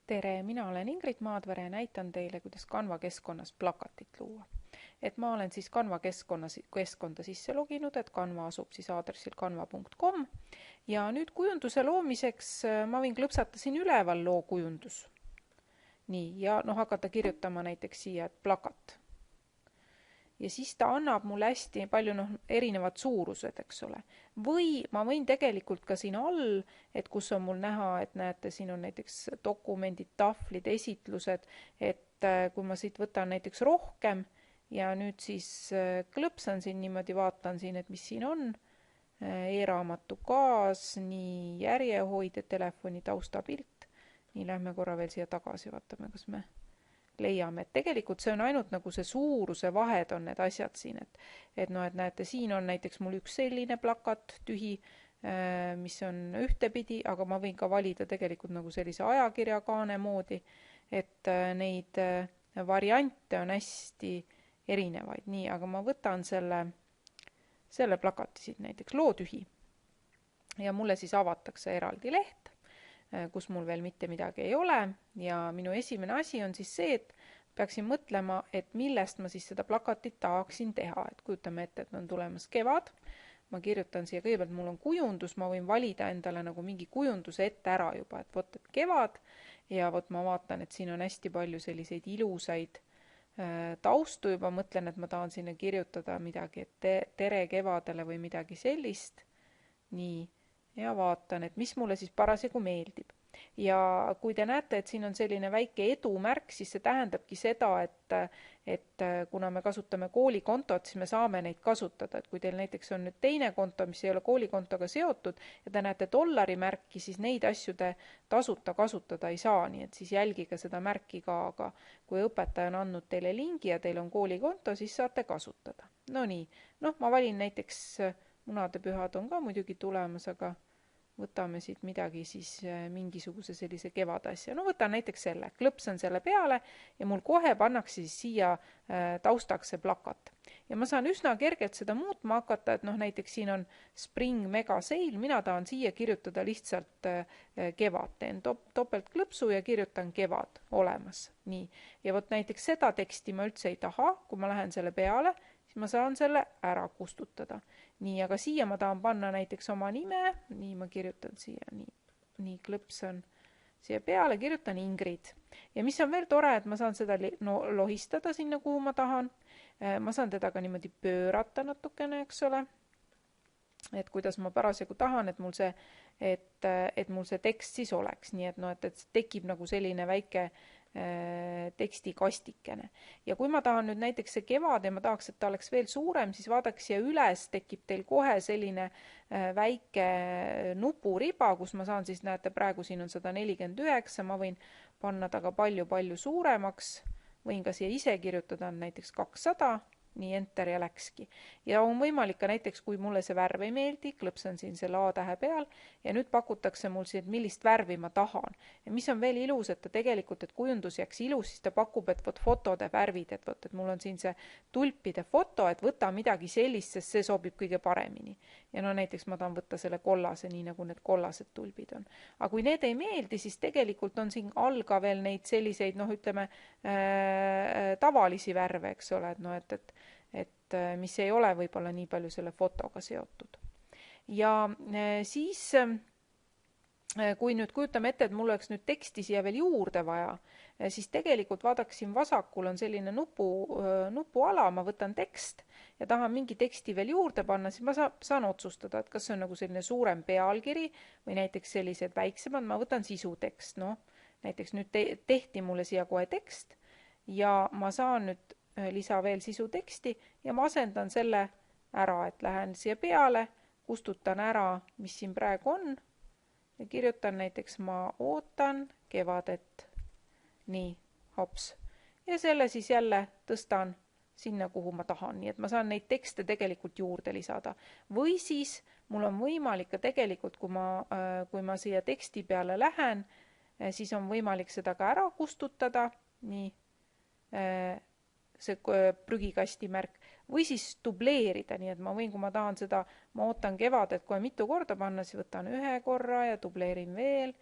Tere, mina olen Ingrid Maadvere ja näitan teile, kuidas Canva keskkonnas plakatit luua. Ma olen siis Canva keskkonda sisse loginud, et Canva asub siis aadressil canva.com ja nüüd kujunduse loomiseks ma võin klõpsata siin üleval loo kujundus. Nii, ja hakata kirjutama näiteks siia, et plakat. Ja siis ta annab mulle hästi palju erinevad suurused, eks ole. Või ma võin tegelikult ka siin all, et kus on mul näha, et näete, siin on näiteks dokumendid, tahvlid, esitlused, et kui ma siit võtan näiteks rohkem ja nüüd siis klõpsan siin niimoodi, vaatan siin, et mis siin on, e-raamatu kaas, nii järjehoid ja telefoni taustapilt. Nii lähme korra veel siia tagasi, vaatame, kas me leiame, et tegelikult see on ainult nagu see suuruse vahed on need asjad siin, et näete, siin on näiteks mul üks selline plakat, tühi, mis on ühtepidi, aga ma võin ka valida tegelikult nagu sellise ajakirjakaane moodi, et neid variante on hästi erinevaid. Nii, aga ma võtan selle plakati siit näiteks lootühi ja mulle siis avatakse eraldi leht, kus mul veel mitte midagi ei ole ja minu esimene asi on siis see, et peaksin mõtlema, et millest ma siis seda plakatit tahaksin teha, et kujutame ette, et on tulemas kevad, ma kirjutan siia kõigepealt, mul on kujundus, ma võin valida endale nagu mingi kujunduse ette ära juba, et vot, et kevad ja vot ma vaatan, et siin on hästi palju selliseid ilusaid taustu juba, mõtlen, et ma tahan sinna kirjutada midagi, et tere kevadele või midagi sellist, nii. Ja vaatan, et mis mulle siis parasjagu meeldib. Ja kui te näete, et siin on selline väike edumärk, siis see tähendabki seda, et kuna me kasutame koolikontot, siis me saame neid kasutada. Et kui teil näiteks on nüüd teine konto, mis ei ole koolikontoga seotud ja te näete dollarimärki, siis neid asju te tasuta kasutada ei saa, nii et siis jälgige seda märki ka, aga kui õpetaja on andnud teile lingi ja teil on koolikonto, siis saate kasutada. No nii, ma valin näiteks munadepühad on ka muidugi tulemas, aga võtame siit midagi siis mingisuguse sellise kevadasja. Võtan näiteks selle, klõpsan selle peale ja mul kohe pannakse siis siia taustaks see plakat. Ja ma saan üsna kergelt seda muutma hakata, et näiteks siin on Spring Mega Sale, mina tahan siia kirjutada lihtsalt kevad. Teen topeltklõpsu ja kirjutan kevad olemas. Nii. Ja vot näiteks seda teksti ma üldse ei taha, kui ma lähen selle peale, siis ma saan selle ära kustutada. Nii, aga siia ma tahan panna näiteks oma nime, nii ma kirjutan siia, nii klõpsan siia peale, kirjutan Ingrid. Ja mis on veel tore, et ma saan seda lohistada sinna, kuhu ma tahan. Ma saan teda ka niimoodi pöörata natukene, eks ole. Et kuidas ma parasjagu tahan, et mul see tekst siis oleks. Nii et tekib nagu selline väike tekstikastikene. Ja kui ma tahan nüüd näiteks see kevad ja ma tahaks, et ta oleks veel suurem, siis vaadaks siia üles, tekib teil kohe selline väike nupuriba, kus ma saan siis, näete, praegu siin on 149, ma võin panna ta ka palju-palju suuremaks, võin ka siia ise kirjutada näiteks 200, nii enter ja läkski. Ja on võimalik ka näiteks, kui mulle see värv ei meeldi, klõpsan siin selle A-tähe peal ja nüüd pakutakse mul siin, millist värvi ma tahan. Ja mis on veel ilus, et ta tegelikult, et kujundus jääks ilus, siis ta pakub, et vot fotode värvid, et mul on siin see tulpide foto, et võta midagi sellist, sest see sobib kõige paremini. Ja näiteks ma tahan võtta selle kollase, nii nagu need kollased tulbid on. Aga kui need ei meeldi, siis tegelikult on siin all ka veel neid selliseid, ütleme, tavalisi värve, eks ole, et mis ei ole võib-olla nii palju selle fotoga seotud. Ja siis, kui nüüd kujutame ette, et mul oleks nüüd teksti siia veel juurde vaja, siis tegelikult vaadaks siin vasakul on selline nupuala, ma võtan tekst ja tahan mingi teksti veel juurde panna, siis ma saan otsustada, et kas see on nagu selline suurem pealkiri või näiteks sellised väiksemad, ma võtan sisutekst, näiteks nüüd tehti mulle siia kohe tekst ja ma saan nüüd lisa veel sisuteksti ja ma asendan selle ära, et lähen siia peale, kustutan ära, mis siin praegu on ja kirjutan näiteks ma ootan kevadet. Nii, hops. Ja selle siis jälle tõstan sinna, kuhu ma tahan, nii et ma saan neid tekste tegelikult juurde lisada. Või siis mul on võimalik ka tegelikult, kui ma siia teksti peale lähen, siis on võimalik seda ka ära kustutada, nii, see prügikasti märk, või siis dubleerida, nii et ma võin, kui ma tahan seda, ma ootan kevadet kohe mitu korda panna, siis võtan ühe korra ja dubleerin veel,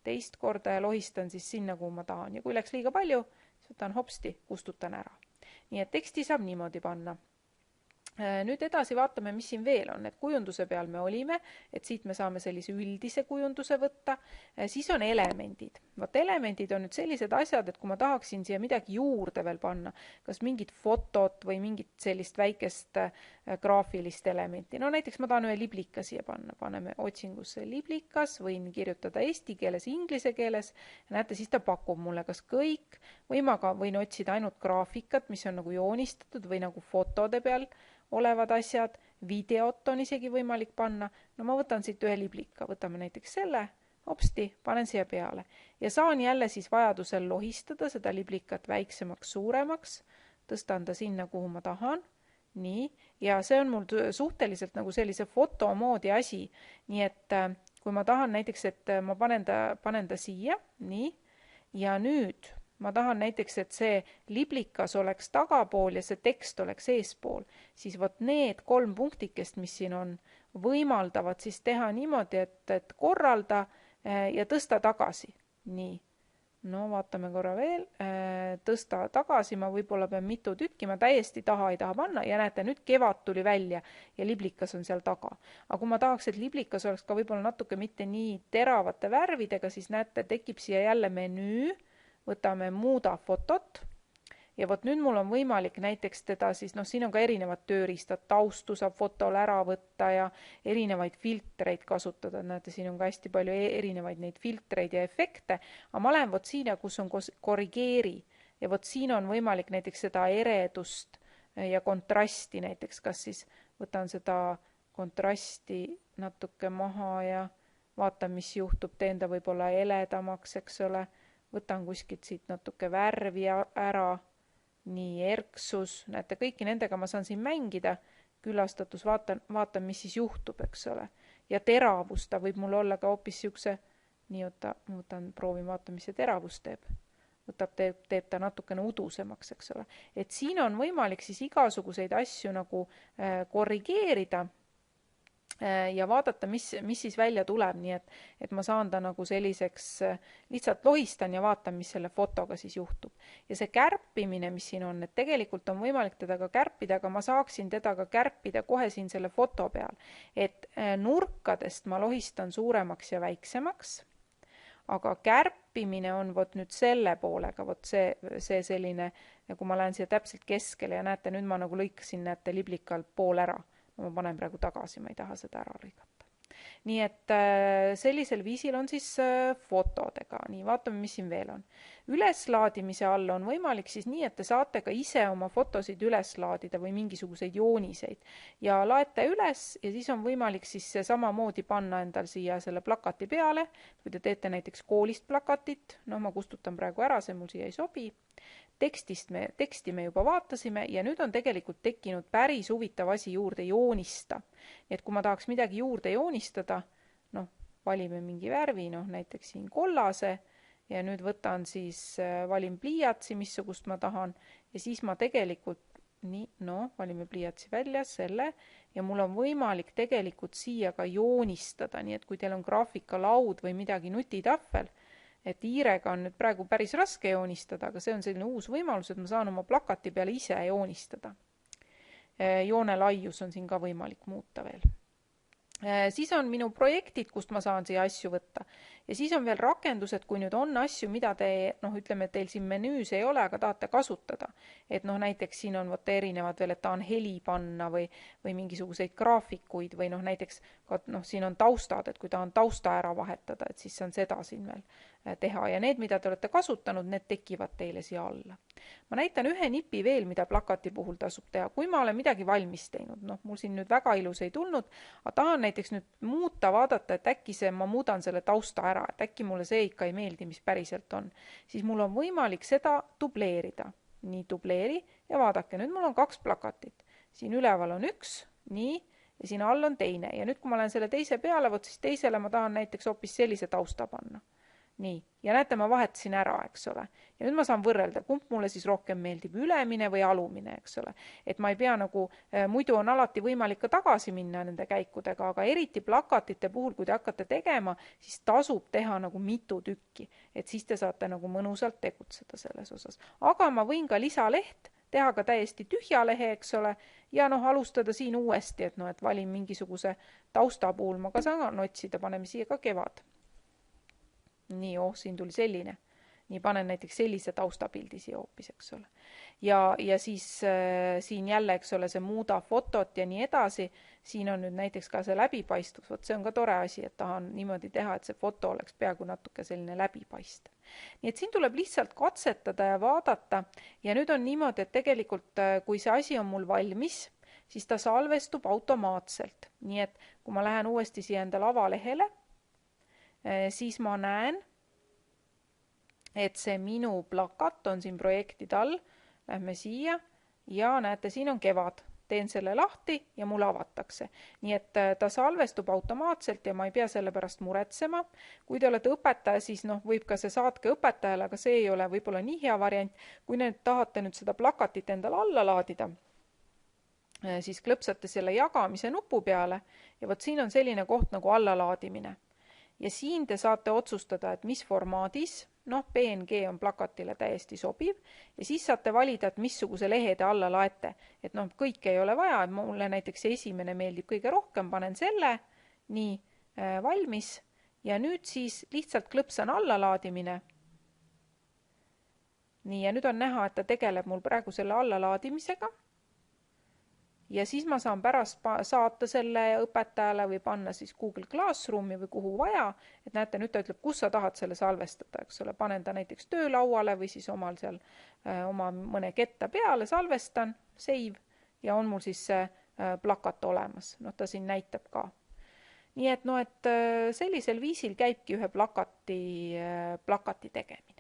teist korda ja lohistan siis sinna, kuhu ma tahan. Ja kui läks liiga palju, siis võtan hopsti, kustutan ära. Nii et teksti saab niimoodi panna. Nüüd edasi vaatame, mis siin veel on. Et kujunduse peal me olime, et siit me saame sellise üldise kujunduse võtta. Siis on elemendid. Elemendid on nüüd sellised asjad, et kui ma tahaksin siia midagi juurde veel panna, kas mingit fotot või mingit sellist väikest graafilist elementi. No näiteks ma tahan ühe liblika siia panna. Paneme otsingusse liblikas, võin kirjutada eesti keeles, inglise keeles. Näete, siis ta pakub mulle kas kõik või ma ka võin otsida ainult graafikat, mis on nagu joonistatud või nagu fotode peal olevad asjad, videot on isegi võimalik panna. No ma võtan siit ühe liblika, võtame näiteks selle, hopsti, panen siia peale. Ja saan jälle siis vajadusel lohistada seda liblikat väiksemaks, suuremaks, tõstan ta sinna, kuhu ma tahan. Nii, ja see on mul suhteliselt nagu sellise fotomoodi asi. Nii et kui ma tahan näiteks, et ma panen ta siia, nii, ja nüüd ma tahan näiteks, et see liblikas oleks tagapool ja see tekst oleks eespool, siis vot need 3 punktikest, mis siin on, võimaldavad siis teha niimoodi, et korralda ja tõsta tagasi. Nii, no vaatame korra veel, tõsta tagasi, ma võib-olla pean mitu tükki, ma täiesti taha ei taha panna ja näete, nüüd kevad tuli välja ja liblikas on seal taga. Aga kui ma tahaks, et liblikas oleks ka võib-olla natuke mitte nii teravate värvidega, siis näete, tekib siia jälle menüü, võtame muuda fotot ja vot nüüd mul on võimalik näiteks teda siis, siin on ka erinevad tööriistad, taustu saab fotole ära võtta ja erinevaid filtreid kasutada. Näete, siin on ka hästi palju erinevaid neid filtreid ja efekte, aga ma lähen vot siin, kus on korrigeeri ja vot siin on võimalik näiteks seda eredust ja kontrasti näiteks, kas siis võtan seda kontrasti natuke maha ja vaatan, mis juhtub, teen ta võib-olla heledamaks, eks ole. Võtan kuskilt siit natuke värvi ära, nii erksus, näete, kõiki nendega ma saan siin mängida, külastatus, vaatan, mis siis juhtub, eks ole. Ja teravus, ta võib mul olla ka hoopis siukse, nii võtan, proovin vaata, mis see teravus teeb. Teeb ta natukene udusemaks, eks ole. Et siin on võimalik siis igasuguseid asju nagu korrigeerida ja vaadata, mis siis välja tuleb, nii et ma saan ta nagu selliseks, lihtsalt lohistan ja vaatan, mis selle fotoga siis juhtub. Ja see kärpimine, mis siin on, et tegelikult on võimalik teda ka kärpida, aga ma saaksin teda ka kärpida kohe siin selle foto peal. Et nurkadest ma lohistan suuremaks ja väiksemaks, aga kärpimine on vot nüüd selle poolega, vot see selline, kui ma lähen siia täpselt keskele ja näete, nüüd ma nagu lõikasin, näete, liblikalt pool ära. Ma panen praegu tagasi, ma ei taha seda ära lõigata. Nii et sellisel viisil on siis fotodega. Nii, vaatame, mis siin veel on. Üleslaadimise all on võimalik siis nii, et te saate ka ise oma fotosid üleslaadida või mingisuguseid jooniseid. Ja laete üles ja siis on võimalik siis samamoodi panna endal siia selle plakati peale. Kui te teete näiteks koolist plakatit, ma kustutan praegu ära, see mul siia ei sobi. Teksti me juba vaatasime ja nüüd on tegelikult tekkinud päris huvitav asi juurde joonista. Nii et kui ma tahaks midagi juurde joonistada, valime mingi värvi, näiteks siin kollase ja nüüd võtan siis, valin pliiatsi, missugust ma tahan ja siis ma tegelikult, valime pliiatsi välja selle ja mul on võimalik tegelikult siia ka joonistada, nii et kui teil on graafikalaud või midagi nutitahvel, et hiirega on nüüd praegu päris raske joonistada, aga see on selline uus võimalus, et ma saan oma plakati peale ise joonistada. Joone laius on siin ka võimalik muuta veel. Siis on minu projektid, kust ma saan siia asju võtta. Ja siis on veel rakendused, kui nüüd on asju, mida te, ütleme, teil siin menüüs ei ole, aga tahate kasutada. Et näiteks siin on erinevad veel, et tahan heli panna või mingisuguseid graafikuid või näiteks siin on taustad, et kui tahan tausta ära vahetada, et siis saan seda siin veel teha. Ja need, mida te olete kasutanud, need tekivad teile siia alla. Ma näitan ühe nipi veel, mida plakati puhul tasub teha. Kui ma olen midagi valmis teinud, mul siin nüüd väga ilus ei tulnud, aga tahan näiteks nüüd muuta, vaadata, et äkki ma muudan selle tausta ära, et äkki mulle see ikka ei meeldi, mis päriselt on. Siis mul on võimalik seda dubleerida. Nii, dubleeri ja vaadake, nüüd mul on 2 plakatit. Siin üleval on 1, nii, ja siin all on teine. Ja nüüd, kui ma lähen selle teise peale, siis teisele ma tahan näiteks hoopis sellise tausta panna. Nii, ja näete, ma vahetasin ära, eks ole. Ja nüüd ma saan võrrelda, kumb mulle siis rohkem meeldib, ülemine või alumine, eks ole. Et ma ei pea nagu, muidu on alati võimalik ka tagasi minna nende käikudega, aga eriti plakatite puhul, kui te hakkate tegema, siis tasub teha nagu mitu tükki. Et siis te saate nagu mõnusalt tegutseda selles osas. Aga ma võin ka lisaleht teha ka täiesti tühja lehe, eks ole, ja alustada siin uuesti, et et valin mingisuguse tausta puhul, ma ka saan otsida, paneme siia ka kevad. Nii, siin tuli selline. Nii panen näiteks sellise taustapildi siia hoopis, eks ole. Ja siis siin jälle, eks ole, see muuda fotot ja nii edasi. Siin on nüüd näiteks ka see läbipaistvus. Vot see on ka tore asi, et tahan niimoodi teha, et see foto oleks peaaegu natuke selline läbipaistev. Nii et siin tuleb lihtsalt katsetada ja vaadata. Ja nüüd on niimoodi, et tegelikult kui see asi on mul valmis, siis ta salvestub automaatselt. Nii et kui ma lähen uuesti siia enda lavalehele, siis ma näen, et see minu plakat on siin projektide all. Lähme siia ja näete, siin on kevad. Teen selle lahti ja mul avatakse. Nii et ta salvestub automaatselt ja ma ei pea selle pärast muretsema. Kui te olete õpetaja, siis võib ka see saatke õpetajale, aga see ei ole võib-olla nii hea variant. Kui nüüd tahate nüüd seda plakatit endale alla laadida, siis klõpsate selle jagamise nupu peale ja vot siin on selline koht nagu allalaadimine. Ja siin te saate otsustada, et mis formaadis, PNG on plakatile täiesti sobiv, ja siis saate valida, et missuguse lehe te alla laete. Et kõike ei ole vaja, et mulle näiteks esimene meeldib kõige rohkem, panen selle, nii valmis, ja nüüd siis lihtsalt klõpsan allalaadimine. Nii, ja nüüd on näha, et ta tegeleb mul praegu selle allalaadimisega. Ja siis ma saan pärast saata selle õpetajale või panna siis Google Classroomi või kuhu vaja, et näete, nüüd ta ütleb, kus sa tahad selle salvestada, eks ole, panen ta näiteks töölauale või siis omal seal oma mõne ketta peale, salvestan, save ja on mul siis see plakat olemas. Ta siin näitab ka. Nii et sellisel viisil käibki ühe plakati tegemine.